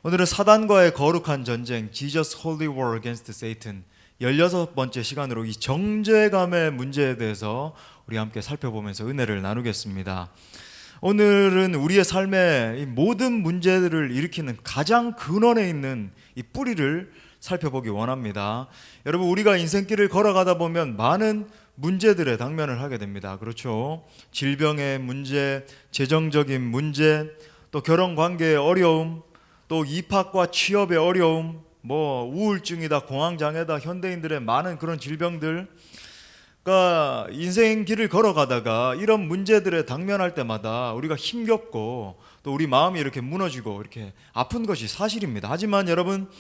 오늘은 사단과의 거룩한 전쟁 Jesus Holy War Against Satan 16번째 시간으로 이 정죄감의 문제에 대해서 우리 함께 살펴보면서 은혜를 나누겠습니다. 오늘은 우리의 삶의 이 모든 문제들을 일으키는 가장 근원에 있는 이 뿌리를 살펴보기 원합니다. 여러분, 우리가 인생길을 걸어가다 보면 많은 문제들에 당면을 하게 됩니다. 그렇죠? 질병의 문제, 재정적인 문제, 또 결혼 관계의 어려움, 또 입학과 취업의 어려움, 우울증이다, 공황장애다, 현대인들의 많은 그런 질병들. 그러니까 인생 길을 걸어가다가 이런 문제들에 당면할 때마다 우리가 힘겹고 또 우리 마음이 이렇게 무너지고 이렇게 아픈 것이 사실입니다. 하지만 여러분,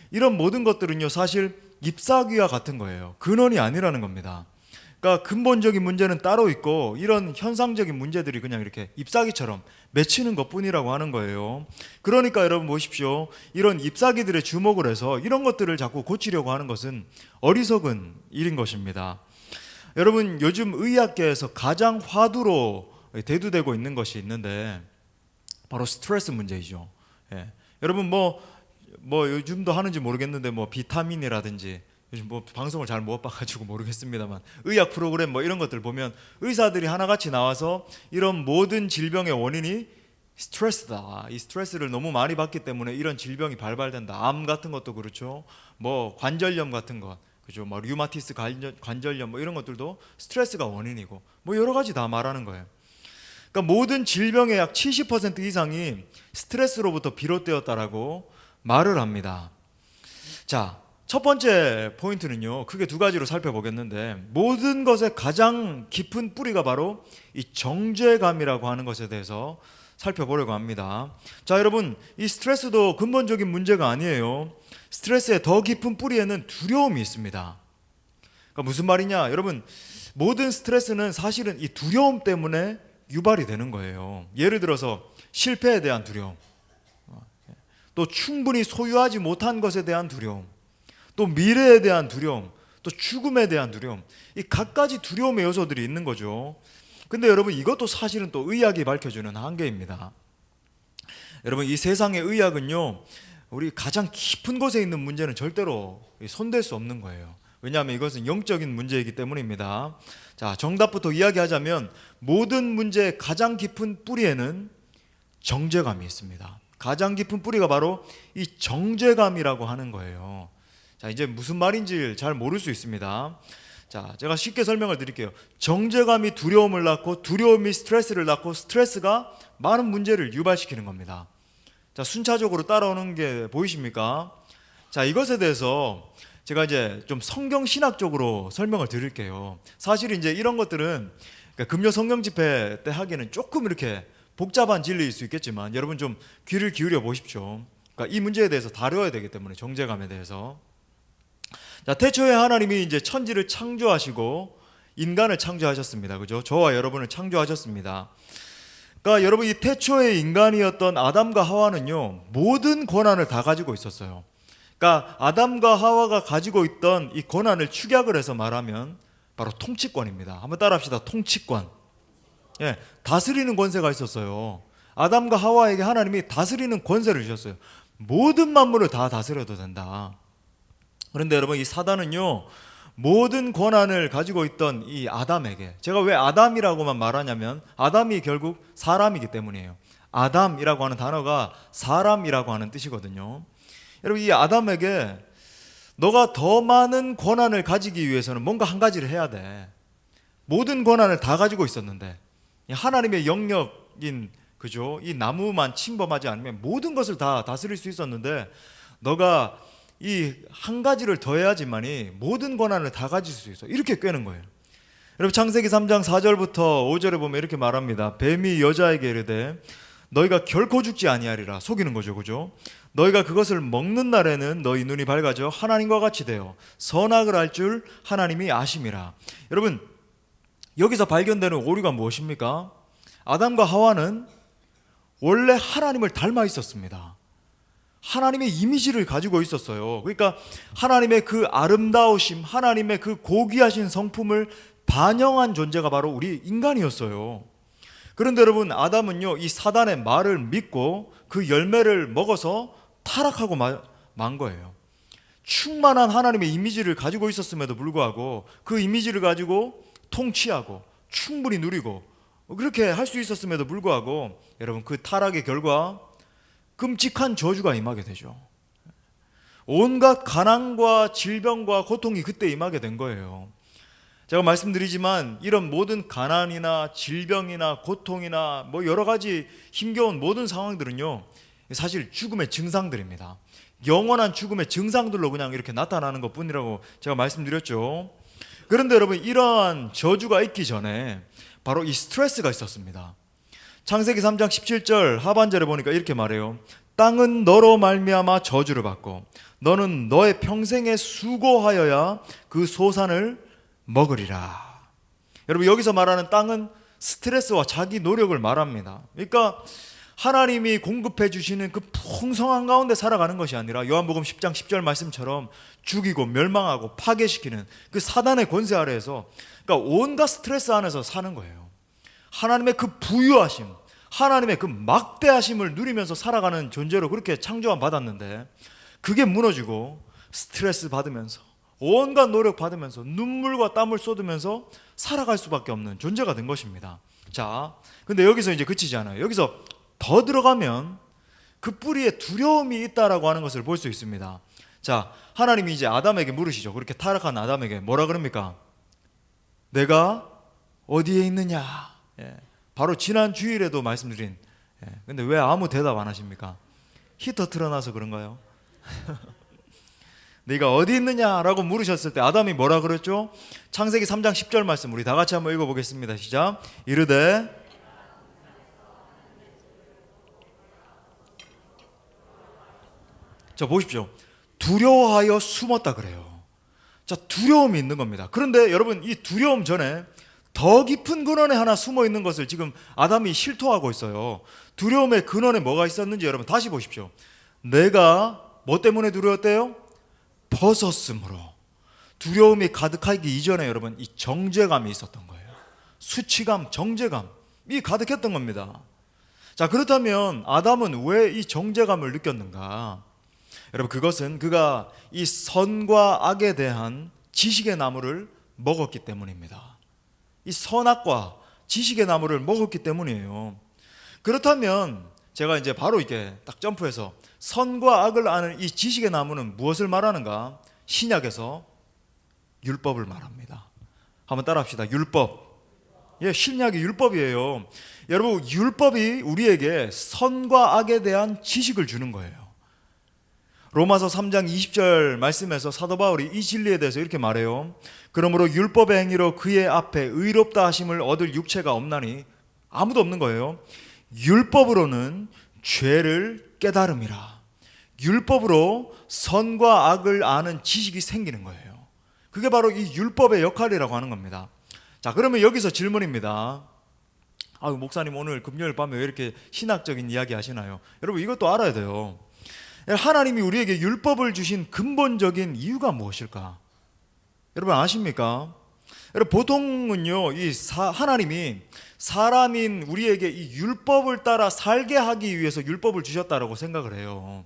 이런 모든 것들은요, 사실 잎사귀와 같은 거예요. 근원이 아니라는 겁니다. 그러니까 근본적인 문제는 따로 있고 이런 현상적인 문제들이 그냥 이렇게 잎사귀처럼 맺히는 것뿐이라고 하는 거예요. 그러니까 여러분 보십시오. 이런 잎사귀들의 주목을 해서 이런 것들을 자꾸 고치려고 하는 것은 어리석은 일인 것입니다. 여러분, 요즘 의학계에서 가장 화두로 대두되고 있는 것이 있는데 바로 스트레스 문제이죠. 예. 여러분 요즘도 하는지 모르겠는데 비타민이라든지 요즘 방송을 잘 못 봐가지고 모르겠습니다만 의학 프로그램 이런 것들 보면 의사들이 하나같이 나와서 이런 모든 질병의 원인이 스트레스다. 이 스트레스를 너무 많이 받기 때문에 이런 질병이 발발된다. 암 같은 것도 그렇죠. 관절염 같은 것, 그죠? 류마티스 관절염 이런 것들도 스트레스가 원인이고 여러 가지 다 말하는 거예요. 그러니까 모든 질병의 약 70% 이상이 스트레스로부터 비롯되었다라고 말을 합니다. 자, 첫 번째 포인트는요, 크게 두 가지로 살펴보겠는데, 모든 것의 가장 깊은 뿌리가 바로 이 정죄감이라고 하는 것에 대해서 살펴보려고 합니다. 자, 여러분, 이 스트레스도 근본적인 문제가 아니에요. 스트레스의 더 깊은 뿌리에는 두려움이 있습니다. 그러니까 무슨 말이냐, 여러분, 모든 스트레스는 사실은 이 두려움 때문에 유발이 되는 거예요. 예를 들어서 실패에 대한 두려움, 또 충분히 소유하지 못한 것에 대한 두려움, 또 미래에 대한 두려움, 또 죽음에 대한 두려움, 이 갖가지 두려움의 요소들이 있는 거죠. 근데 여러분, 이것도 사실은 또 의학이 밝혀주는 한계입니다. 여러분, 이 세상의 의학은요, 우리 가장 깊은 곳에 있는 문제는 절대로 손댈 수 없는 거예요. 왜냐하면 이것은 영적인 문제이기 때문입니다. 자, 정답부터 이야기하자면 모든 문제의 가장 깊은 뿌리에는 정죄감이 있습니다. 가장 깊은 뿌리가 바로 이 정죄감이라고 하는 거예요. 자, 이제 무슨 말인지 잘 모를 수 있습니다. 자, 제가 쉽게 설명을 드릴게요. 정죄감이 두려움을 낳고 두려움이 스트레스를 낳고 스트레스가 많은 문제를 유발시키는 겁니다. 자, 순차적으로 따라오는 게 보이십니까? 자, 이것에 대해서 제가 이제 좀 성경 신학적으로 설명을 드릴게요. 사실 이제 이런 것들은 금요 성경 집회 때 하기에는 조금 이렇게 복잡한 진리일 수 있겠지만 여러분 좀 귀를 기울여 보십시오. 그러니까 이 문제에 대해서 다뤄야 되기 때문에, 정죄감에 대해서. 자, 태초에 하나님이 이제 천지를 창조하시고 인간을 창조하셨습니다. 그죠? 저와 여러분을 창조하셨습니다. 그러니까 여러분, 이 태초의 인간이었던 아담과 하와는요, 모든 권한을 다 가지고 있었어요. 그러니까 아담과 하와가 가지고 있던 이 권한을 축약을 해서 말하면 바로 통치권입니다. 한번 따라합시다. 통치권. 예, 다스리는 권세가 있었어요. 아담과 하와에게 하나님이 다스리는 권세를 주셨어요. 모든 만물을 다 다스려도 된다. 그런데 여러분, 이 사단은요, 모든 권한을 가지고 있던 이 아담에게, 제가 왜 아담이라고만 말하냐면 아담이 결국 사람이기 때문이에요. 아담이라고 하는 단어가 사람이라고 하는 뜻이거든요. 여러분, 이 아담에게 너가 더 많은 권한을 가지기 위해서는 뭔가 한 가지를 해야 돼. 모든 권한을 다 가지고 있었는데 하나님의 영역인, 그죠? 이 나무만 침범하지 않으면 모든 것을 다 다스릴 수 있었는데 너가 이 한 가지를 더 해야지만이 모든 권한을 다 가질 수 있어. 이렇게 꿰는 거예요. 여러분, 창세기 3장 4절부터 5절에 보면 이렇게 말합니다. 뱀이 여자에게 이르되 너희가 결코 죽지 아니하리라. 속이는 거죠, 그죠? 너희가 그것을 먹는 날에는 너희 눈이 밝아져 하나님과 같이 되어 선악을 알 줄 하나님이 아심이라. 여러분, 여기서 발견되는 오류가 무엇입니까? 아담과 하와는 원래 하나님을 닮아 있었습니다. 하나님의 이미지를 가지고 있었어요. 그러니까 하나님의 그 아름다우심, 하나님의 그 고귀하신 성품을 반영한 존재가 바로 우리 인간이었어요. 그런데 여러분, 아담은요, 이 사단의 말을 믿고 그 열매를 먹어서 타락하고 만 거예요. 충만한 하나님의 이미지를 가지고 있었음에도 불구하고 그 이미지를 가지고 통치하고 충분히 누리고 그렇게 할 수 있었음에도 불구하고 여러분 그 타락의 결과 끔찍한 저주가 임하게 되죠. 온갖 가난과 질병과 고통이 그때 임하게 된 거예요. 제가 말씀드리지만 이런 모든 가난이나 질병이나 고통이나 뭐 여러 가지 힘겨운 모든 상황들은요, 사실 죽음의 증상들입니다. 영원한 죽음의 증상들로 그냥 이렇게 나타나는 것 뿐이라고 제가 말씀드렸죠. 그런데 여러분, 이러한 저주가 있기 전에 바로 이 스트레스가 있었습니다. 창세기 3장 17절 하반절에 보니까 이렇게 말해요. 땅은 너로 말미암아 저주를 받고 너는 너의 평생에 수고하여야 그 소산을 먹으리라. 여러분, 여기서 말하는 땅은 스트레스와 자기 노력을 말합니다. 그러니까 하나님이 공급해 주시는 그 풍성한 가운데 살아가는 것이 아니라 요한복음 10장 10절 말씀처럼 죽이고 멸망하고 파괴시키는 그 사단의 권세 아래에서, 그러니까 온갖 스트레스 안에서 사는 거예요. 하나님의 그 부유하심, 하나님의 그 막대하심을 누리면서 살아가는 존재로 그렇게 창조함 받았는데, 그게 무너지고 스트레스 받으면서 온갖 노력 받으면서 눈물과 땀을 쏟으면서 살아갈 수밖에 없는 존재가 된 것입니다. 자, 근데 여기서 이제 그치지 않아요. 여기서 더 들어가면 그 뿌리에 두려움이 있다라고 하는 것을 볼 수 있습니다. 자, 하나님이 이제 아담에게 물으시죠. 그렇게 타락한 아담에게 뭐라 그럽니까? 내가 어디에 있느냐? 바로 지난 주일에도 말씀드린, 근데 왜 아무 대답 안 하십니까? 히터 틀어놔서 그런가요? 네가 어디 있느냐라고 물으셨을 때 아담이 뭐라 그랬죠? 창세기 3장 10절 말씀 우리 다 같이 한번 읽어보겠습니다. 시작. 이르되, 자 보십시오. 두려워하여 숨었다 그래요. 자, 두려움이 있는 겁니다. 그런데 여러분, 이 두려움 전에 더 깊은 근원에 하나 숨어 있는 것을 지금 아담이 실토하고 있어요. 두려움의 근원에 뭐가 있었는지 여러분 다시 보십시오. 내가 뭐 때문에 두려웠대요? 벗었으므로. 두려움이 가득하기 이전에 여러분 이 정죄감이 있었던 거예요. 수치감, 정죄감이 가득했던 겁니다. 자, 그렇다면 아담은 왜 이 정죄감을 느꼈는가? 여러분, 그것은 그가 이 선과 악에 대한 지식의 나무를 먹었기 때문입니다. 이 선악과 지식의 나무를 먹었기 때문이에요. 그렇다면 제가 이제 바로 이렇게 딱 점프해서 선과 악을 아는 이 지식의 나무는 무엇을 말하는가? 신약에서 율법을 말합니다. 한번 따라합시다. 율법. 신약이 율법이에요. 여러분, 율법이 우리에게 선과 악에 대한 지식을 주는 거예요. 로마서 3장 20절 말씀에서 사도 바울이 이 진리에 대해서 이렇게 말해요. 그러므로 율법의 행위로 그의 앞에 의롭다 하심을 얻을 육체가 없나니, 아무도 없는 거예요. 율법으로는 죄를 깨달음이라. 율법으로 선과 악을 아는 지식이 생기는 거예요. 그게 바로 이 율법의 역할이라고 하는 겁니다. 자, 그러면 여기서 질문입니다. 목사님 오늘 금요일 밤에 왜 이렇게 신학적인 이야기 하시나요? 여러분, 이것도 알아야 돼요. 하나님이 우리에게 율법을 주신 근본적인 이유가 무엇일까? 여러분 아십니까? 여러분, 보통은요, 하나님이 사람인 우리에게 이 율법을 따라 살게 하기 위해서 율법을 주셨다라고 생각을 해요.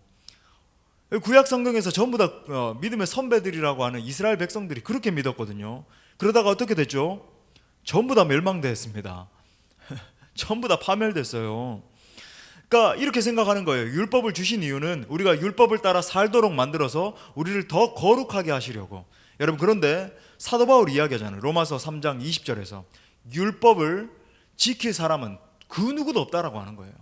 구약 성경에서 전부 다 믿음의 선배들이라고 하는 이스라엘 백성들이 그렇게 믿었거든요. 그러다가 어떻게 됐죠? 전부 다 멸망되었습니다. 전부 다 파멸됐어요. 그러니까 이렇게 생각하는 거예요. 율법을 주신 이유는 우리가 율법을 따라 살도록 만들어서 우리를 더 거룩하게 하시려고. 여러분, 그런데 사도 바울이 이야기하잖아요. 로마서 3장 20절에서 율법을 지킬 사람은 그 누구도 없다라고 하는 거예요.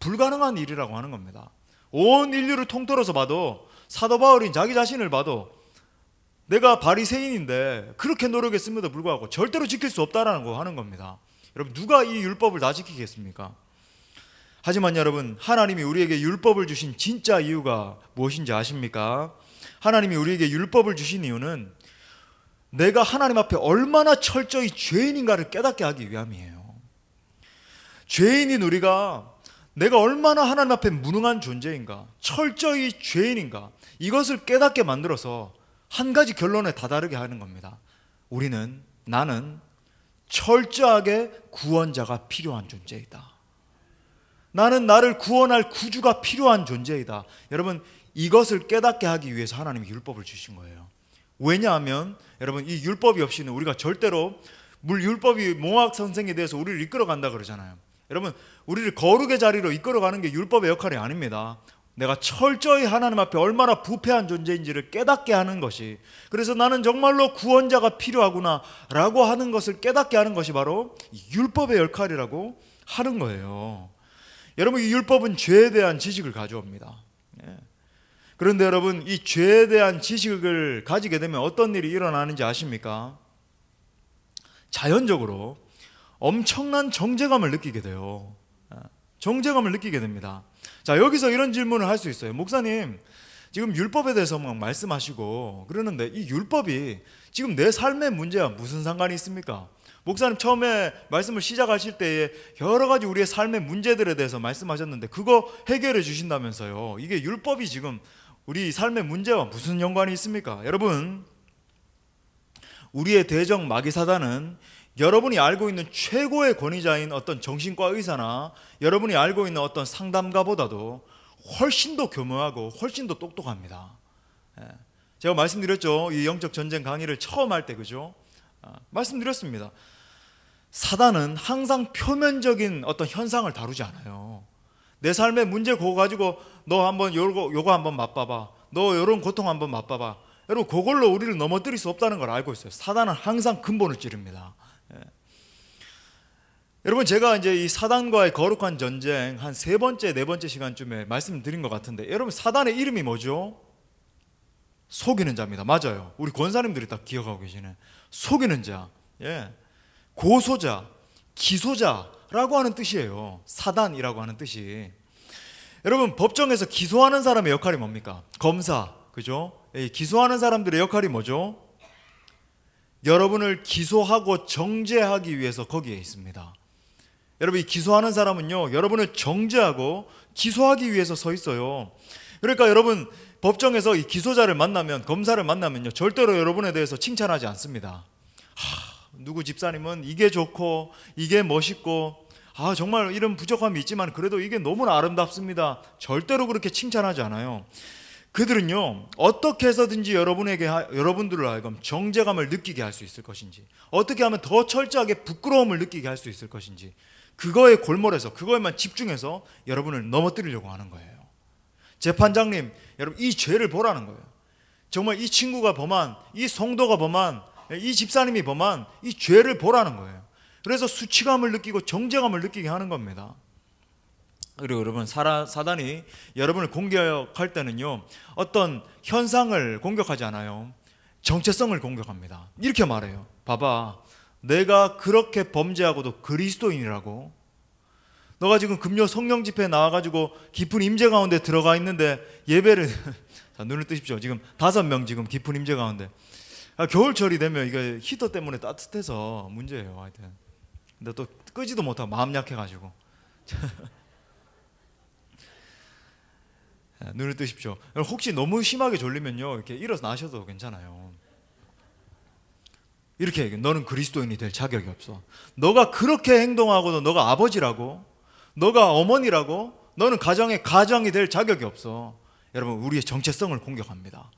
불가능한 일이라고 하는 겁니다. 온 인류를 통틀어서 봐도, 사도 바울이 자기 자신을 봐도 내가 바리새인인데 그렇게 노력했음에도 불구하고 절대로 지킬 수 없다라는 거 하는 겁니다. 여러분, 누가 이 율법을 다 지키겠습니까? 하지만 여러분, 하나님이 우리에게 율법을 주신 진짜 이유가 무엇인지 아십니까? 하나님이 우리에게 율법을 주신 이유는 내가 하나님 앞에 얼마나 철저히 죄인인가를 깨닫게 하기 위함이에요. 죄인인 우리가 내가 얼마나 하나님 앞에 무능한 존재인가, 철저히 죄인인가, 이것을 깨닫게 만들어서 한 가지 결론에 다다르게 하는 겁니다. 나는 철저하게 구원자가 필요한 존재이다. 나는 나를 구원할 구주가 필요한 존재이다. 여러분, 이것을 깨닫게 하기 위해서 하나님이 율법을 주신 거예요. 왜냐하면 여러분, 이 율법이 없이는 우리가 절대로 율법이 몽학 선생에 대해서 우리를 이끌어간다 그러잖아요. 여러분, 우리를 거룩의 자리로 이끌어가는 게 율법의 역할이 아닙니다. 내가 철저히 하나님 앞에 얼마나 부패한 존재인지를 깨닫게 하는 것이, 그래서 나는 정말로 구원자가 필요하구나 라고 하는 것을 깨닫게 하는 것이 바로 율법의 역할이라고 하는 거예요. 여러분, 이 율법은 죄에 대한 지식을 가져옵니다. 그런데 여러분, 이 죄에 대한 지식을 가지게 되면 어떤 일이 일어나는지 아십니까? 자연적으로 엄청난 정죄감을 느끼게 돼요. 정죄감을 느끼게 됩니다. 자, 여기서 이런 질문을 할 수 있어요. 목사님, 지금 율법에 대해서 막 말씀하시고 그러는데 이 율법이 지금 내 삶의 문제와 무슨 상관이 있습니까? 목사님 처음에 말씀을 시작하실 때에 여러 가지 우리의 삶의 문제들에 대해서 말씀하셨는데 그거 해결해 주신다면서요. 이게 율법이 지금 우리 삶의 문제와 무슨 연관이 있습니까? 여러분, 우리의 대적 마귀 사단은 여러분이 알고 있는 최고의 권위자인 어떤 정신과 의사나 여러분이 알고 있는 어떤 상담가보다도 훨씬 더 교묘하고 훨씬 더 똑똑합니다. 제가 말씀드렸죠. 이 영적 전쟁 강의를 처음 할 때, 그죠? 말씀드렸습니다. 사단은 항상 표면적인 어떤 현상을 다루지 않아요. 내 삶의 문제 그거 가지고 너 한번 요거 한번 맛봐봐. 너 요런 고통 한번 맛봐봐. 여러분, 그걸로 우리를 넘어뜨릴 수 없다는 걸 알고 있어요. 사단은 항상 근본을 찌릅니다. 여러분, 제가 이제 이 사단과의 거룩한 전쟁 한 3번째, 4번째 시간쯤에 말씀드린 것 같은데, 여러분, 사단의 이름이 뭐죠? 속이는 자입니다. 맞아요. 우리 권사님들이 다 기억하고 계시네. 속이는 자, 고소자, 기소자라고 하는 뜻이에요. 사단이라고 하는 뜻이. 여러분, 법정에서 기소하는 사람의 역할이 뭡니까? 검사, 그죠? 기소하는 사람들의 역할이 뭐죠? 여러분을 기소하고 정죄하기 위해서 거기에 있습니다. 여러분, 이 기소하는 사람은요, 여러분을 정죄하고 기소하기 위해서 서 있어요. 그러니까 여러분, 법정에서 이 기소자를 만나면, 검사를 만나면요, 절대로 여러분에 대해서 칭찬하지 않습니다. 누구 집사님은 이게 좋고 이게 멋있고 정말 이런 부족함이 있지만 그래도 이게 너무나 아름답습니다. 절대로 그렇게 칭찬하지 않아요. 그들은요, 어떻게 해서든지 여러분들을 하여금 정죄감을 느끼게 할 수 있을 것인지, 어떻게 하면 더 철저하게 부끄러움을 느끼게 할 수 있을 것인지, 그거에 골몰해서 그거에만 집중해서 여러분을 넘어뜨리려고 하는 거예요. 재판장님, 여러분, 이 죄를 보라는 거예요. 정말 이 친구가 범한, 이 성도가 범한, 이 집사님이 범한 이 죄를 보라는 거예요. 그래서 수치감을 느끼고 정죄감을 느끼게 하는 겁니다. 그리고 여러분, 사단이 여러분을 공격할 때는요, 어떤 현상을 공격하지 않아요. 정체성을 공격합니다. 이렇게 말해요. 봐봐, 내가 그렇게 범죄하고도 그리스도인이라고. 너가 지금 금요 성령 집회에 나와가지고 깊은 임재 가운데 들어가 있는데 예배를 자, 눈을 뜨십시오. 지금 5명 지금 깊은 임재 가운데. 겨울철이 되면 이게 히터 때문에 따뜻해서 문제예요. 하여튼. 근데 또 끄지도 못하고 마음 약해가지고. 눈을 뜨십시오. 혹시 너무 심하게 졸리면요, 이렇게 일어서 나셔도 괜찮아요. 이렇게 얘기해. 너는 그리스도인이 될 자격이 없어. 너가 그렇게 행동하고도 너가 아버지라고, 너가 어머니라고, 너는 가정이 될 자격이 없어. 여러분, 우리의 정체성을 공격합니다.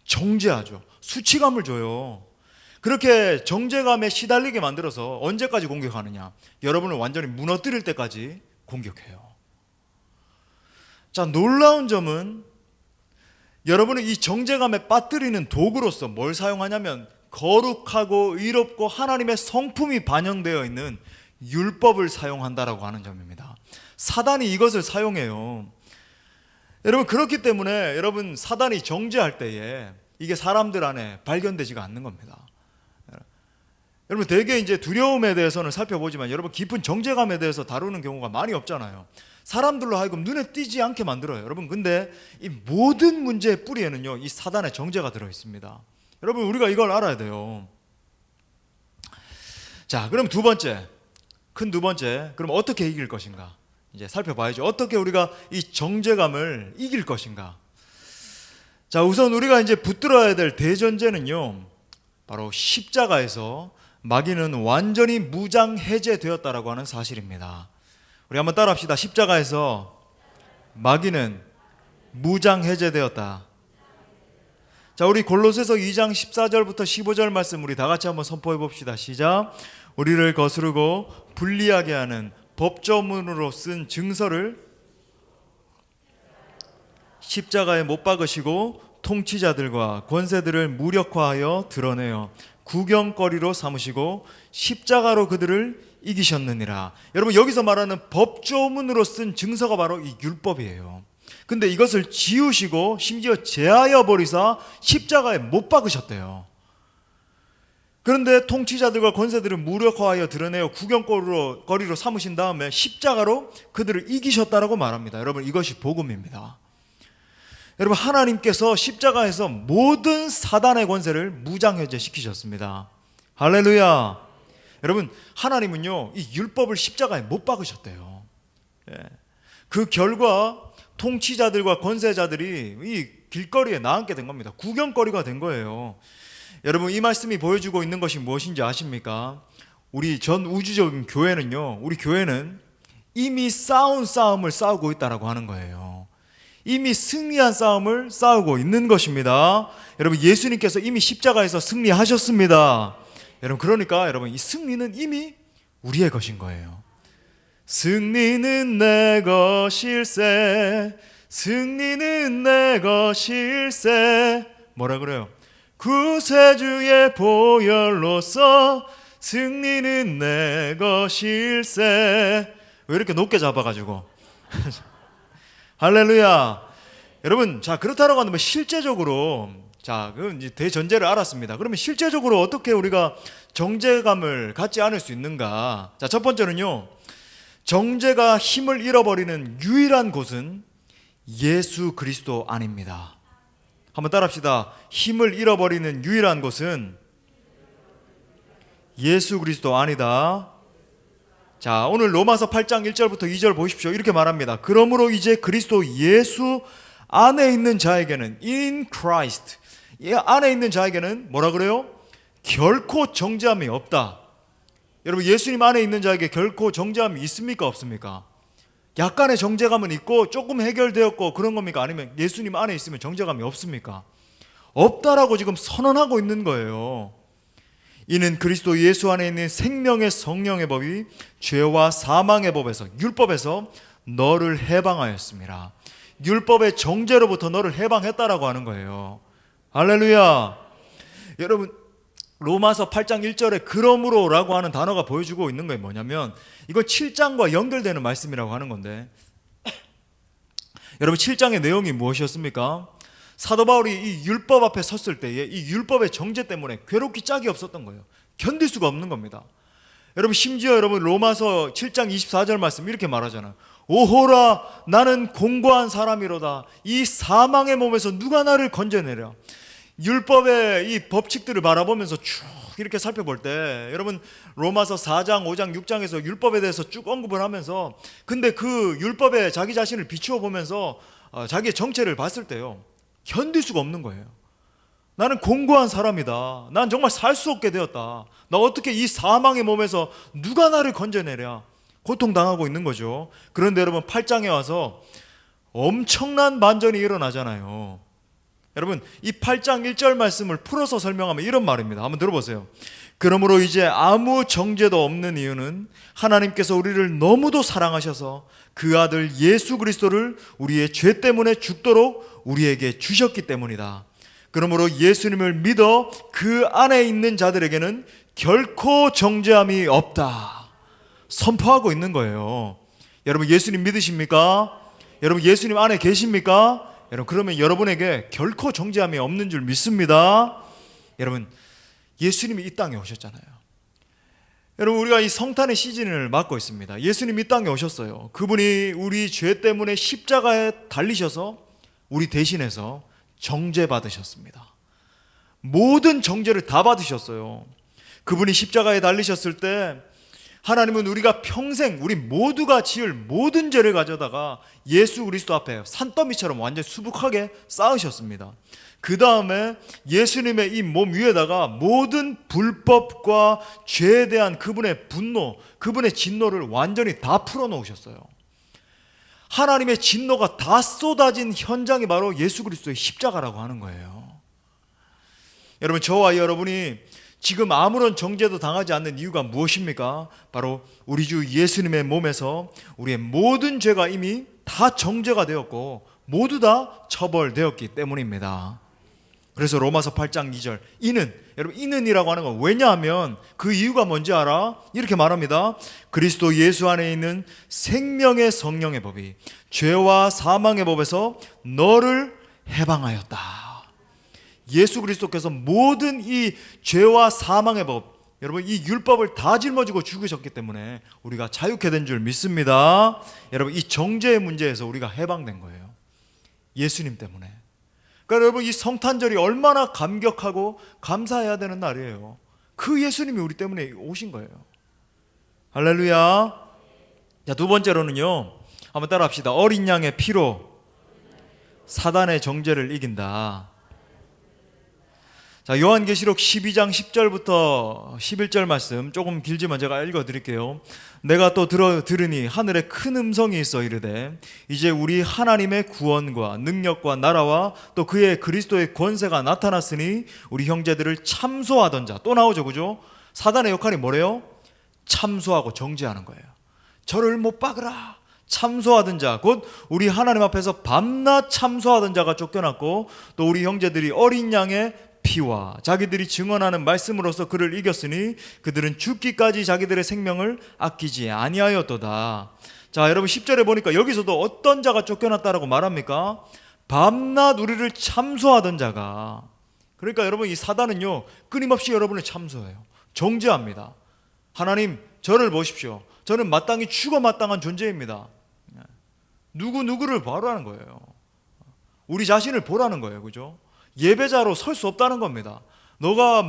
정죄하죠. 수치감을 줘요. 그렇게 정죄감에 시달리게 만들어서 언제까지 공격하느냐? 여러분을 완전히 무너뜨릴 때까지 공격해요. 자, 놀라운 점은 여러분은 이 정죄감에 빠뜨리는 도구로서 뭘 사용하냐면 거룩하고 의롭고 하나님의 성품이 반영되어 있는 율법을 사용한다라고 하는 점입니다. 사단이 이것을 사용해요. 여러분, 그렇기 때문에 여러분, 사단이 정죄할 때에 이게 사람들 안에 발견되지가 않는 겁니다. 여러분, 대개 이제 두려움에 대해서는 살펴보지만 여러분, 깊은 정죄감에 대해서 다루는 경우가 많이 없잖아요. 사람들로 하여금 눈에 띄지 않게 만들어요. 여러분, 근데 이 모든 문제의 뿌리에는요, 이 사단의 정죄가 들어 있습니다. 여러분, 우리가 이걸 알아야 돼요. 자, 그럼 큰 두 번째, 그럼 어떻게 이길 것인가? 이제 살펴봐야죠. 어떻게 우리가 이 정죄감을 이길 것인가? 자, 우선 우리가 이제 붙들어야 될 대전제는요, 바로 십자가에서 마귀는 완전히 무장 해제되었다라고 하는 사실입니다. 우리 한번 따라합시다. 십자가에서 마귀는 무장해제되었다. 자, 우리 골로새서 2장 14절부터 15절 말씀 우리 다 같이 한번 선포해 봅시다. 시작. 우리를 거스르고 불리하게 하는 법조문으로 쓴 증서를 십자가에 못 박으시고 통치자들과 권세들을 무력화하여 드러내어 구경거리로 삼으시고 십자가로 그들을 이기셨느니라. 여러분, 여기서 말하는 법조문으로 쓴 증서가 바로 이 율법이에요. 근데 이것을 지우시고 심지어 제하여 버리사 십자가에 못 박으셨대요. 그런데 통치자들과 권세들을 무력화하여 드러내어 구경거리로 삼으신 다음에 십자가로 그들을 이기셨다라고 말합니다. 여러분, 이것이 복음입니다. 여러분, 하나님께서 십자가에서 모든 사단의 권세를 무장해제시키셨습니다. 할렐루야. 여러분, 하나님은요, 이 율법을 십자가에 못 박으셨대요. 그 결과 통치자들과 권세자들이 이 길거리에 나앉게 된 겁니다. 구경거리가 된 거예요. 여러분, 이 말씀이 보여주고 있는 것이 무엇인지 아십니까? 우리 전 우주적인 교회는요, 우리 교회는 이미 싸운 싸움을 싸우고 있다라고 하는 거예요. 이미 승리한 싸움을 싸우고 있는 것입니다. 여러분, 예수님께서 이미 십자가에서 승리하셨습니다. 여러분, 그러니까 여러분, 이 승리는 이미 우리의 것인 거예요. 승리는 내 것일세, 승리는 내 것일세. 뭐라 그래요? 구세주의 보혈로서 승리는 내 것일세. 왜 이렇게 높게 잡아가지고 할렐루야. 여러분, 자, 그렇다라고 한다면 실제적으로, 자, 그 이제 대전제를 알았습니다. 그러면 실제적으로 어떻게 우리가 정죄감을 갖지 않을 수 있는가? 자, 첫 번째는요, 정죄가 힘을 잃어버리는 유일한 곳은 예수 그리스도 안입니다. 한번 따라합시다. 힘을 잃어버리는 유일한 곳은 예수 그리스도 안이다. 자, 오늘 로마서 8장 1절부터 2절 보십시오. 이렇게 말합니다. 그러므로 이제 그리스도 예수 안에 있는 자에게는, in Christ, 이 안에 있는 자에게는 뭐라 그래요? 결코 정죄함이 없다. 여러분, 예수님 안에 있는 자에게 결코 정죄함이 있습니까? 없습니까? 약간의 정죄감은 있고 조금 해결되었고 그런 겁니까? 아니면 예수님 안에 있으면 정죄감이 없습니까? 없다라고 지금 선언하고 있는 거예요. 이는 그리스도 예수 안에 있는 생명의 성령의 법이 죄와 사망의 법에서, 율법에서 너를 해방하였습니다. 율법의 정죄로부터 너를 해방했다라고 하는 거예요. 할렐루야. 여러분, 로마서 8장 1절에 그러므로 라고 하는 단어가 보여주고 있는 게 뭐냐면, 이건 7장과 연결되는 말씀이라고 하는 건데, 여러분, 7장의 내용이 무엇이었습니까? 사도 바울이 이 율법 앞에 섰을 때에 이 율법의 정죄 때문에 괴롭기 짝이 없었던 거예요. 견딜 수가 없는 겁니다. 여러분, 심지어 여러분, 로마서 7장 24절 말씀 이렇게 말하잖아요. 오호라, 나는 공고한 사람이로다. 이 사망의 몸에서 누가 나를 건져내랴. 율법의 이 법칙들을 바라보면서 쭉 이렇게 살펴볼 때, 여러분, 로마서 4장, 5장, 6장에서 율법에 대해서 쭉 언급을 하면서, 근데 그 율법에 자기 자신을 비추어 보면서 자기의 정체를 봤을 때요, 견딜 수가 없는 거예요. 나는 공고한 사람이다. 난 정말 살 수 없게 되었다. 나 어떻게 이 사망의 몸에서 누가 나를 건져내랴. 고통당하고 있는 거죠. 그런데 여러분, 8장에 와서 엄청난 반전이 일어나잖아요. 여러분, 이 8장 1절 말씀을 풀어서 설명하면 이런 말입니다. 한번 들어보세요. 그러므로 이제 아무 정죄도 없는 이유는 하나님께서 우리를 너무도 사랑하셔서 그 아들 예수 그리스도를 우리의 죄 때문에 죽도록 우리에게 주셨기 때문이다. 그러므로 예수님을 믿어 그 안에 있는 자들에게는 결코 정죄함이 없다. 선포하고 있는 거예요. 여러분, 예수님 믿으십니까? 여러분, 예수님 안에 계십니까? 여러분, 그러면 여러분에게 결코 정죄함이 없는 줄 믿습니다. 여러분, 예수님이 이 땅에 오셨잖아요. 여러분, 우리가 이 성탄의 시즌을 맞고 있습니다. 예수님이 이 땅에 오셨어요. 그분이 우리 죄 때문에 십자가에 달리셔서 우리 대신해서 정죄 받으셨습니다. 모든 정죄를 다 받으셨어요. 그분이 십자가에 달리셨을 때 하나님은 우리가 평생 우리 모두가 지을 모든 죄를 가져다가 예수 그리스도 앞에 산더미처럼 완전히 수북하게 쌓으셨습니다. 그 다음에 예수님의 이 몸 위에다가 모든 불법과 죄에 대한 그분의 분노, 그분의 진노를 완전히 다 풀어놓으셨어요. 하나님의 진노가 다 쏟아진 현장이 바로 예수 그리스도의 십자가라고 하는 거예요. 여러분, 저와 여러분이 지금 아무런 정죄도 당하지 않는 이유가 무엇입니까? 바로 우리 주 예수님의 몸에서 우리의 모든 죄가 이미 다 정죄가 되었고 모두 다 처벌되었기 때문입니다. 그래서 로마서 8장 2절, 여러분 이는이라고 하는 건 왜냐하면 그 이유가 뭔지 알아? 이렇게 말합니다. 그리스도 예수 안에 있는 생명의 성령의 법이 죄와 사망의 법에서 너를 해방하였다. 예수 그리스도께서 모든 이 죄와 사망의 법, 여러분 이 율법을 다 짊어지고 죽으셨기 때문에 우리가 자유케 된 줄 믿습니다. 여러분 이 정죄의 문제에서 우리가 해방된 거예요. 예수님 때문에. 그러니까 여러분 이 성탄절이 얼마나 감격하고 감사해야 되는 날이에요. 그 예수님이 우리 때문에 오신 거예요. 할렐루야. 자, 두 번째로는요, 한번 따라 합시다. 어린 양의 피로 사단의 정죄를 이긴다. 자, 요한계시록 12장 10절부터 11절 말씀 조금 길지만 제가 읽어드릴게요. 내가 또 들으니 하늘에 큰 음성이 있어 이르되 이제 우리 하나님의 구원과 능력과 나라와 또 그의 그리스도의 권세가 나타났으니 우리 형제들을 참소하던 자, 또 나오죠, 그죠? 사단의 역할이 뭐래요? 참소하고 정죄하는 거예요. 저를 못 박으라. 참소하던 자, 곧 우리 하나님 앞에서 밤낮 참소하던 자가 쫓겨났고 또 우리 형제들이 어린 양의 피와 자기들이 증언하는 말씀으로서 그를 이겼으니 그들은 죽기까지 자기들의 생명을 아끼지 아니하였도다. 자, 여러분 10절에 보니까 여기서도 어떤 자가 쫓겨났다라고 말합니까? 밤낮 우리를 참소하던 자가. 그러니까 여러분 이 사단은요 끊임없이 여러분을 참소해요. 정죄합니다. 하나님 저를 보십시오. 저는 마땅히 죽어 마땅한 존재입니다. 누구를 보라는 거예요. 우리 자신을 보라는 거예요. 그죠? 예배자로 설 수 없다는 겁니다. 너가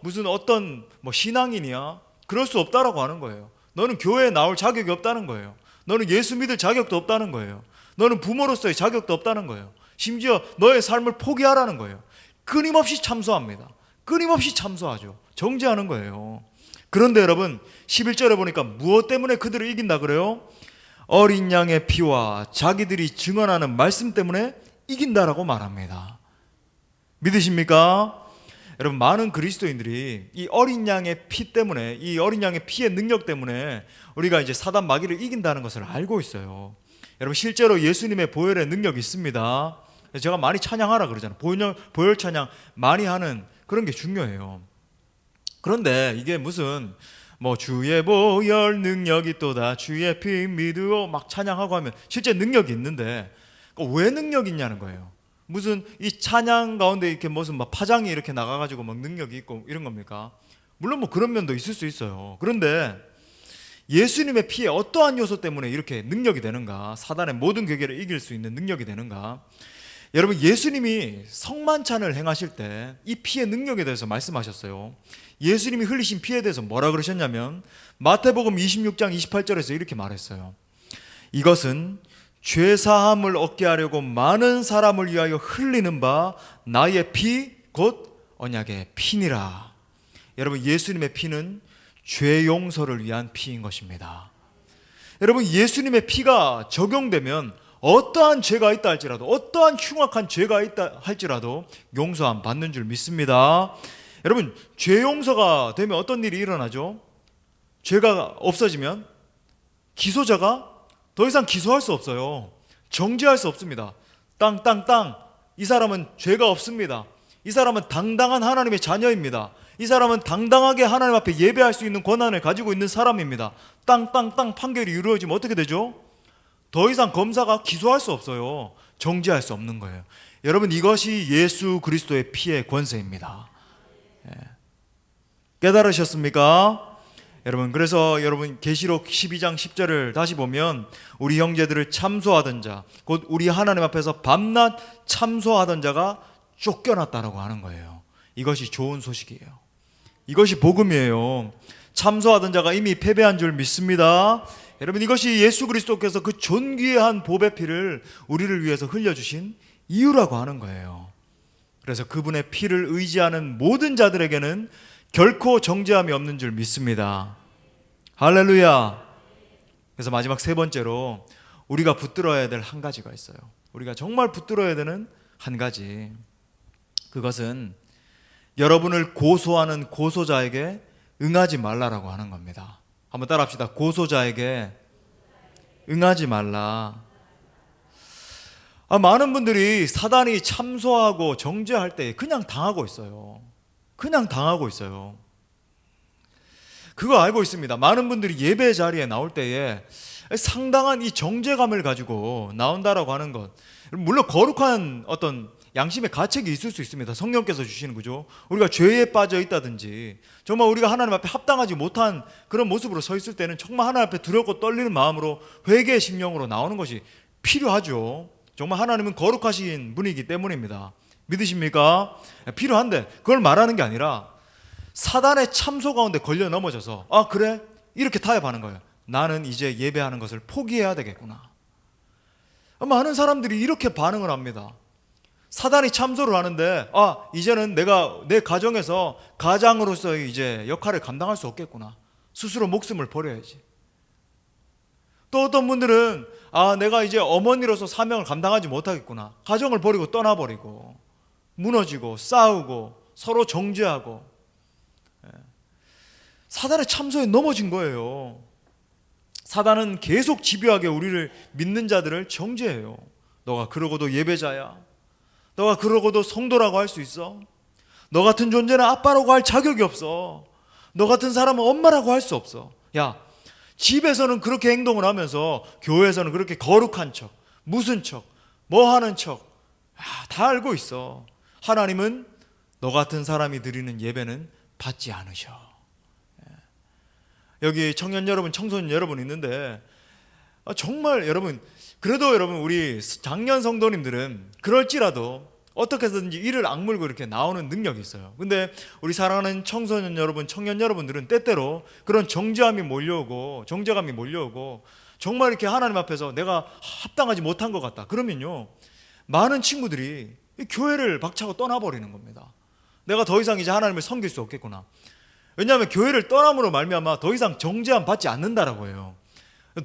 무슨 어떤 신앙인이야? 그럴 수 없다라고 하는 거예요. 너는 교회에 나올 자격이 없다는 거예요. 너는 예수 믿을 자격도 없다는 거예요. 너는 부모로서의 자격도 없다는 거예요. 심지어 너의 삶을 포기하라는 거예요. 끊임없이 참소합니다. 끊임없이 참소하죠. 정죄하는 거예요. 그런데 여러분 11절에 보니까 무엇 때문에 그들을 이긴다 그래요? 어린 양의 피와 자기들이 증언하는 말씀 때문에 이긴다라고 말합니다. 믿으십니까? 여러분 많은 그리스도인들이 이 어린 양의 피 때문에, 이 어린 양의 피의 능력 때문에 우리가 이제 사단 마귀를 이긴다는 것을 알고 있어요. 여러분 실제로 예수님의 보혈의 능력이 있습니다. 제가 많이 찬양하라 그러잖아요. 보혈 찬양 많이 하는 그런 게 중요해요. 그런데 이게 무슨 주의 보혈 능력이 또다 주의 피 믿으오 막 찬양하고 하면 실제 능력이 있는데 왜 능력이 있냐는 거예요. 무슨 이 찬양 가운데 이렇게 무슨 파장이 이렇게 나가가지고 능력이 있고 이런 겁니까? 물론 그런 면도 있을 수 있어요. 그런데 예수님의 피에 어떠한 요소 때문에 이렇게 능력이 되는가? 사단의 모든 괴계를 이길 수 있는 능력이 되는가? 여러분 예수님이 성만찬을 행하실 때 이 피의 능력에 대해서 말씀하셨어요. 예수님이 흘리신 피에 대해서 뭐라 그러셨냐면 마태복음 26장 28절에서 이렇게 말했어요. 이것은 죄사함을 얻게 하려고 많은 사람을 위하여 흘리는 바 나의 피 곧 언약의 피니라. 여러분 예수님의 피는 죄 용서를 위한 피인 것입니다. 여러분 예수님의 피가 적용되면 어떠한 죄가 있다 할지라도, 어떠한 흉악한 죄가 있다 할지라도 용서함 받는 줄 믿습니다. 여러분 죄 용서가 되면 어떤 일이 일어나죠? 죄가 없어지면 기소자가 더 이상 기소할 수 없어요. 정죄할 수 없습니다. 땅땅땅, 이 사람은 죄가 없습니다. 이 사람은 당당한 하나님의 자녀입니다. 이 사람은 당당하게 하나님 앞에 예배할 수 있는 권한을 가지고 있는 사람입니다. 땅땅땅 판결이 이루어지면 어떻게 되죠? 더 이상 검사가 기소할 수 없어요. 정죄할 수 없는 거예요. 여러분 이것이 예수 그리스도의 피의 권세입니다. 깨달으셨습니까? 여러분 그래서 여러분 계시록 12장 10절을 다시 보면 우리 형제들을 참소하던 자, 곧 우리 하나님 앞에서 밤낮 참소하던 자가 쫓겨났다라고 하는 거예요. 이것이 좋은 소식이에요. 이것이 복음이에요. 참소하던 자가 이미 패배한 줄 믿습니다. 여러분, 이것이 예수 그리스도께서 그 존귀한 보배 피를 우리를 위해서 흘려주신 이유라고 하는 거예요. 그래서 그분의 피를 의지하는 모든 자들에게는 결코 정죄함이 없는 줄 믿습니다. 할렐루야. 그래서 마지막 세 번째로 우리가 붙들어야 될 한 가지가 있어요. 우리가 정말 붙들어야 되는 한 가지, 그것은 여러분을 고소하는 고소자에게 응하지 말라라고 하는 겁니다. 한번 따라합시다. 고소자에게 응하지 말라. 많은 분들이 사단이 참소하고 정죄할 때 그냥 당하고 있어요. 그냥 당하고 있어요. 그거 알고 있습니다. 많은 분들이 예배 자리에 나올 때에 상당한 이 정죄감을 가지고 나온다라고 하는 것, 물론 거룩한 어떤 양심의 가책이 있을 수 있습니다. 성령께서 주시는 거죠. 우리가 죄에 빠져 있다든지 정말 우리가 하나님 앞에 합당하지 못한 그런 모습으로 서 있을 때는 정말 하나님 앞에 두렵고 떨리는 마음으로 회개의 심령으로 나오는 것이 필요하죠. 정말 하나님은 거룩하신 분이기 때문입니다. 믿으십니까? 필요한데 그걸 말하는 게 아니라 사단의 참소 가운데 걸려 넘어져서 그래? 이렇게 타협하는 거예요. 나는 이제 예배하는 것을 포기해야 되겠구나. 많은 사람들이 이렇게 반응을 합니다. 사단이 참소를 하는데 이제는 내가 내 가정에서 가장으로서의 이제 역할을 감당할 수 없겠구나. 스스로 목숨을 버려야지. 또 어떤 분들은 내가 이제 어머니로서 사명을 감당하지 못하겠구나. 가정을 버리고 떠나버리고 무너지고 싸우고 서로 정죄하고 사단의 참소에 넘어진 거예요. 사단은 계속 집요하게 우리를 믿는 자들을 정죄해요. 너가 그러고도 예배자야. 너가 그러고도 성도라고 할 수 있어? 너 같은 존재는 아빠라고 할 자격이 없어. 너 같은 사람은 엄마라고 할 수 없어. 야, 집에서는 그렇게 행동을 하면서 교회에서는 그렇게 거룩한 척, 무슨 척, 뭐 하는 척 다 알고 있어. 하나님은 너 같은 사람이 드리는 예배는 받지 않으셔. 여기 청년 여러분, 청소년 여러분 있는데 정말 여러분, 그래도 여러분 우리 장년 성도님들은 그럴지라도 어떻게 해서든지 이를 악물고 이렇게 나오는 능력이 있어요. 근데 우리 사랑하는 청소년 여러분, 청년 여러분들은 때때로 그런 정죄감이 몰려오고 정말 이렇게 하나님 앞에서 내가 합당하지 못한 것 같다. 그러면요, 많은 친구들이 교회를 박차고 떠나버리는 겁니다. 내가 더 이상 이제 하나님을 섬길 수 없겠구나. 왜냐하면 교회를 떠남으로 말미암아 더 이상 정죄함 받지 않는다라고 해요.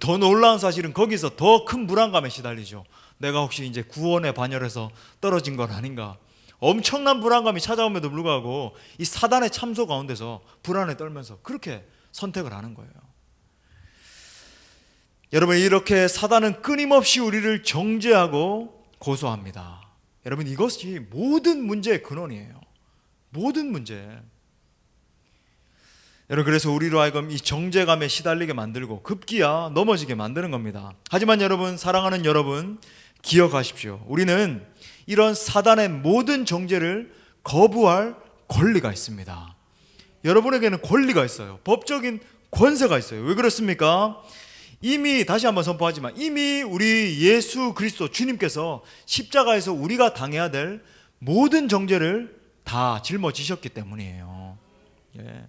더 놀라운 사실은 거기서 더 큰 불안감에 시달리죠. 내가 혹시 이제 구원에 반열해서 떨어진 건 아닌가. 엄청난 불안감이 찾아옴에도 불구하고 이 사단의 참소 가운데서 불안에 떨면서 그렇게 선택을 하는 거예요. 여러분, 이렇게 사단은 끊임없이 우리를 정죄하고 고소합니다. 여러분, 이것이 모든 문제의 근원이에요. 모든 문제. 여러분, 그래서 우리로 하여금 이 정죄감에 시달리게 만들고 급기야 넘어지게 만드는 겁니다. 하지만 여러분, 사랑하는 여러분, 기억하십시오. 우리는 이런 사단의 모든 정죄를 거부할 권리가 있습니다. 여러분에게는 권리가 있어요. 법적인 권세가 있어요. 왜 그렇습니까? 이미, 다시 한번 선포하지만, 이미 우리 예수 그리스도 주님께서 십자가에서 우리가 당해야 될 모든 정죄를 다 짊어지셨기 때문이에요. 예.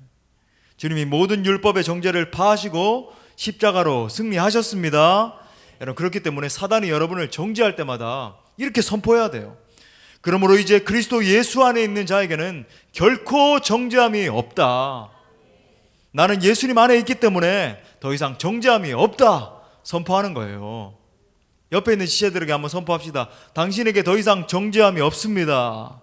주님이 모든 율법의 정죄를 파하시고 십자가로 승리하셨습니다. 여러분, 그렇기 때문에 사단이 여러분을 정죄할 때마다 이렇게 선포해야 돼요. 그러므로 이제 그리스도 예수 안에 있는 자에게는 결코 정죄함이 없다. 나는 예수님 안에 있기 때문에 더 이상 정죄함이 없다. 선포하는 거예요. 옆에 있는 지체들에게 한번 선포합시다. 당신에게 더 이상 정죄함이 없습니다.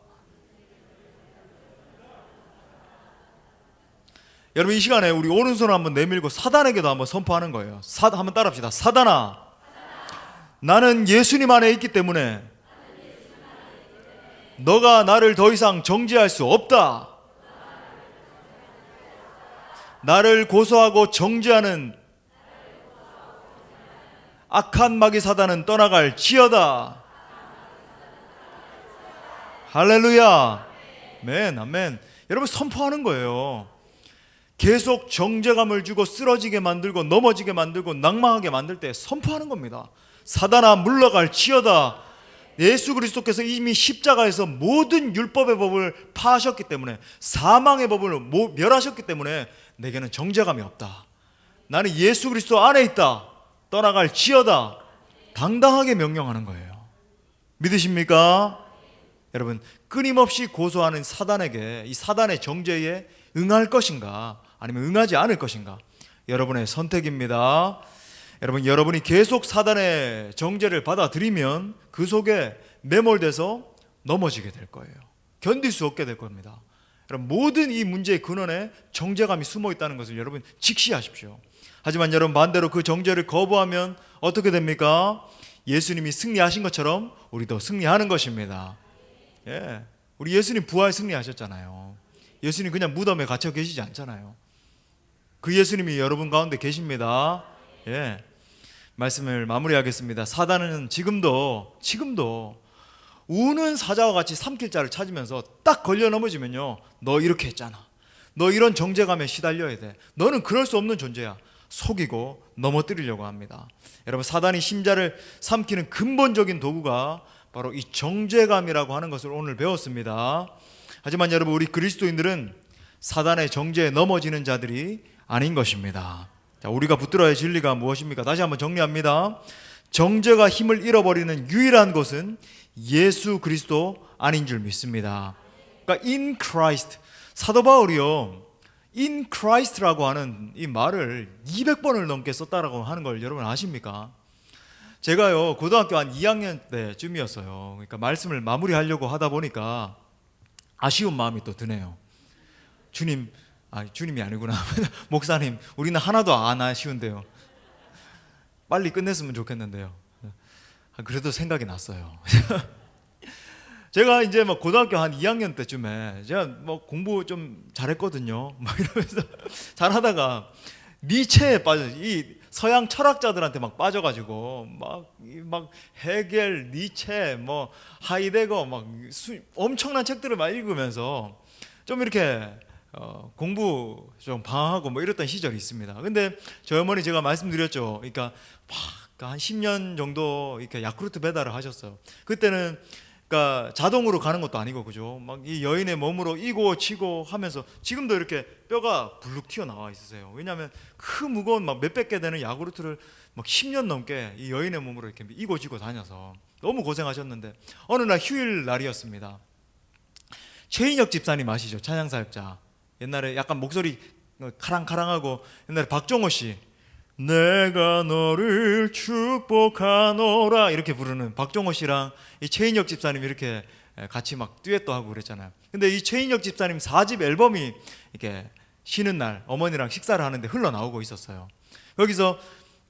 여러분, 이 시간에 우리 오른손을 한번 내밀고 사단에게도 한번 선포하는 거예요. 한번 따라합시다. 사단아, 나는 예수님 안에 있기 때문에 너가 나를 더 이상 정죄할 수 없다. 나를 고소하고 정죄하는 악한 마귀 사단은 떠나갈 지어다. 할렐루야. 아멘, 아멘. 여러분, 선포하는 거예요. 계속 정죄감을 주고 쓰러지게 만들고 넘어지게 만들고 낭망하게 만들 때 선포하는 겁니다. 사단아, 물러갈 지어다. 예수 그리스도께서 이미 십자가에서 모든 율법의 법을 파하셨기 때문에, 사망의 법을 멸하셨기 때문에 내게는 정죄감이 없다. 나는 예수 그리스도 안에 있다. 떠나갈 지어다. 당당하게 명령하는 거예요. 믿으십니까? 여러분, 끊임없이 고소하는 사단에게 이 사단의 정죄에 응할 것인가 아니면 응하지 않을 것인가, 여러분의 선택입니다. 여러분, 여러분이 계속 사단의 정죄를 받아들이면 그 속에 매몰돼서 넘어지게 될 거예요. 견딜 수 없게 될 겁니다. 여러분, 모든 이 문제의 근원에 정죄감이 숨어 있다는 것을 여러분 직시하십시오. 하지만 여러분, 반대로 그 정죄를 거부하면 어떻게 됩니까? 예수님이 승리하신 것처럼 우리도 승리하는 것입니다. 예, 우리 예수님 부활 승리하셨잖아요. 예수님 그냥 무덤에 갇혀 계시지 않잖아요. 그 예수님이 여러분 가운데 계십니다. 예, 말씀을 마무리하겠습니다. 사단은 지금도 우는 사자와 같이 삼킬 자를 찾으면서 딱 걸려 넘어지면요, 너 이렇게 했잖아, 너 이런 정죄감에 시달려야 돼, 너는 그럴 수 없는 존재야, 속이고 넘어뜨리려고 합니다. 여러분, 사단이 심자를 삼키는 근본적인 도구가 바로 이 정죄감이라고 하는 것을 오늘 배웠습니다. 하지만 여러분, 우리 그리스도인들은 사단의 정죄에 넘어지는 자들이 아닌 것입니다. 자, 우리가 붙들어야 할 진리가 무엇입니까? 다시 한번 정리합니다. 정죄가 힘을 잃어버리는 유일한 것은 예수 그리스도 아닌 줄 믿습니다. 그러니까 in Christ, 사도 바울이요, in Christ라고 하는 이 말을 200번을 넘게 썼다라고 하는 걸 여러분 아십니까? 제가요, 고등학교 한 2학년 때쯤이었어요. 그러니까 말씀을 마무리하려고 하다 보니까 아쉬운 마음이 또 드네요. 주님이 아니구나. 목사님, 우리는 하나도 안 아쉬운데요. 빨리 끝냈으면 좋겠는데요. 그래도 생각이 났어요. 제가 이제 막 고등학교 한 2학년 때쯤에 제가 뭐 공부 좀 잘했거든요. 막 이러면서 잘하다가 니체에 빠져, 이 서양 철학자들한테 막 빠져가지고 막 헤겔, 니체, 뭐 하이데거 막 엄청난 책들을 막 읽으면서 좀 이렇게 공부 좀 방황하고 뭐 이랬던 시절이 있습니다. 근데 저희 어머니, 제가 말씀드렸죠. 그러니까 한 10년 정도 이렇게 야쿠르트 배달을 하셨어요. 그때는 그러니까 자동으로 가는 것도 아니고, 그죠? 막 이 여인의 몸으로 이고 치고 하면서 지금도 이렇게 뼈가 불룩 튀어나와 있으세요. 왜냐하면 그 무거운 막 몇백 개 되는 야구르트를 막 10년 넘게 이 여인의 몸으로 이렇게 이고 지고 다녀서 너무 고생하셨는데, 어느 날 휴일 날이었습니다. 최인혁 집사님 아시죠? 찬양사역자. 옛날에 약간 목소리 카랑카랑하고, 옛날에 박종호 씨, 내가 너를 축복하노라 이렇게 부르는 박종호 씨랑 이 최인혁 집사님이 이렇게 같이 막 듀엣도 하고 그랬잖아요. 근데 이 최인혁 집사님 4집 앨범이 이렇게 쉬는 날 어머니랑 식사를 하는데 흘러나오고 있었어요. 거기서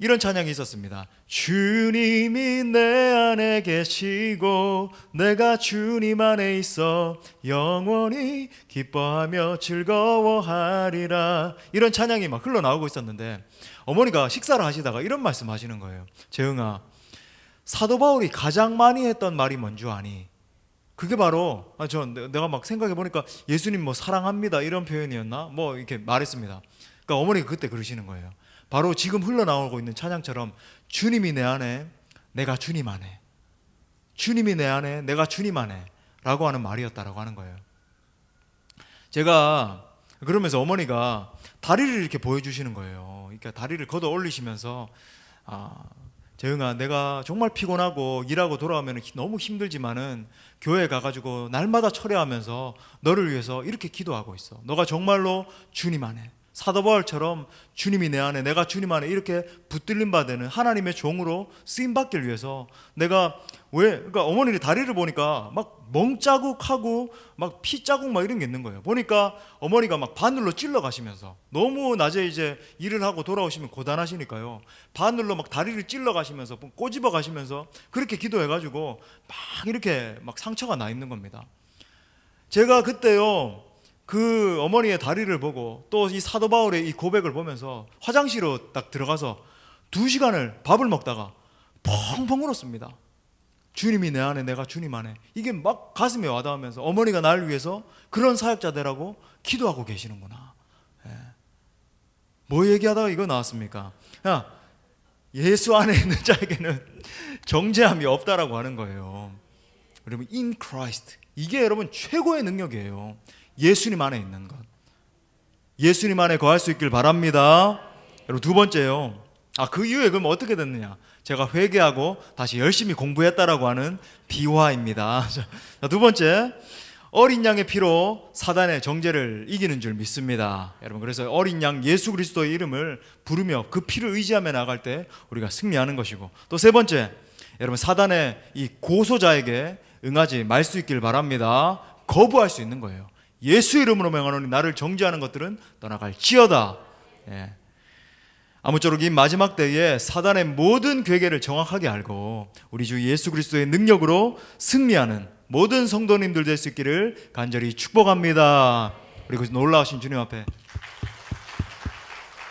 이런 찬양이 있었습니다. 주님이 내 안에 계시고 내가 주님 안에 있어 영원히 기뻐하며 즐거워하리라. 이런 찬양이 막 흘러나오고 있었는데 어머니가 식사를 하시다가 이런 말씀 하시는 거예요. 재흥아, 사도 바울이 가장 많이 했던 말이 뭔 줄 아니? 그게 바로 내가 막 생각해 보니까 예수님 뭐 사랑합니다 이런 표현이었나? 뭐 이렇게 말했습니다. 그러니까 어머니가 그때 그러시는 거예요. 바로 지금 흘러나오고 있는 찬양처럼 주님이 내 안에, 내가 주님 안에, 주님이 내 안에, 내가 주님 안에 라고 하는 말이었다라고 하는 거예요. 제가 그러면서 어머니가 다리를 이렇게 보여주시는 거예요. 그러니까 다리를 걷어 올리시면서 재흥아, 내가 정말 피곤하고 일하고 돌아오면 너무 힘들지만은 교회 가가지고 날마다 철회하면서 너를 위해서 이렇게 기도하고 있어. 너가 정말로 주님 안에, 사도 바울처럼 주님이 내 안에, 내가 주님 안에 이렇게 붙들림 받는 하나님의 종으로 쓰임 받기를 위해서 내가 그러니까 어머니의 다리를 보니까 막 멍자국하고 막 피자국 막 이런 게 있는 거예요. 보니까 어머니가 막 바늘로 찔러 가시면서, 너무 낮에 이제 일을 하고 돌아오시면 고단하시니까요, 바늘로 막 다리를 찔러 가시면서 꼬집어 가시면서 그렇게 기도해 가지고 막 이렇게 막 상처가 나 있는 겁니다. 제가 그때요, 그 어머니의 다리를 보고 또 이 사도 바울의 이 고백을 보면서 화장실로 딱 들어가서 2시간을 밥을 먹다가 펑펑 울었습니다. 주님이 내 안에, 내가 주님 안에. 이게 막 가슴에 와닿으면서 어머니가 나를 위해서 그런 사역자 되라고 기도하고 계시는구나. 예. 뭐 얘기하다가 이거 나왔습니까? 예수 안에 있는 자에게는 정죄함이 없다라고 하는 거예요. 여러분, in Christ, 이게 여러분 최고의 능력이에요. 예수님 안에 있는 것. 예수님 안에 거할 수 있길 바랍니다. 여러분, 두 번째요. 그 이후에 그럼 어떻게 됐느냐? 제가 회개하고 다시 열심히 공부했다라고 하는 비화입니다. 자, 두 번째, 어린 양의 피로 사단의 정죄를 이기는 줄 믿습니다. 여러분, 그래서 어린 양 예수 그리스도의 이름을 부르며 그 피를 의지하며 나갈 때 우리가 승리하는 것이고, 또 세 번째, 여러분, 사단의 이 고소자에게 응하지 말 수 있길 바랍니다. 거부할 수 있는 거예요. 예수 이름으로 명하노니 나를 정죄하는 것들은 떠나갈지어다. 예. 아무쪼록 이 마지막 때에 사단의 모든 괴계를 정확하게 알고 우리 주 예수 그리스도의 능력으로 승리하는 모든 성도님들 될 수 있기를 간절히 축복합니다. 그리고 놀라우신 주님 앞에